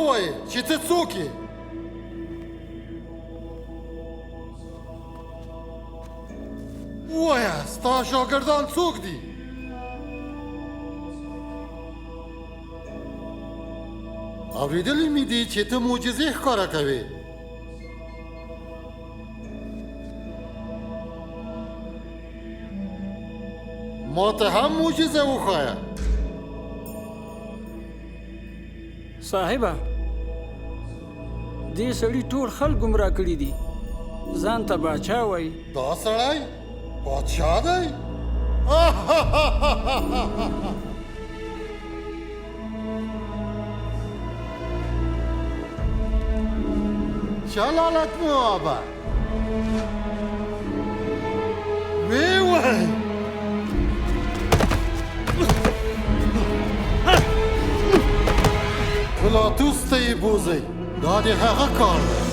وایې چې ته څوک یې؟ ووایه ستا شاګردان څوک دي؟ اورېدلی مې دي چې ته معجزې ښکاره کوې. ما ته هم معجزه وښایه. صاحبه دې سړي ټول خلک ګمراه کړي دي، ځان ته باچا وایي. دا سړی بادشاه دی؟ شلالت موابه وی وی پلاتوس ته یې بوځئ، دا د هغه کار دی.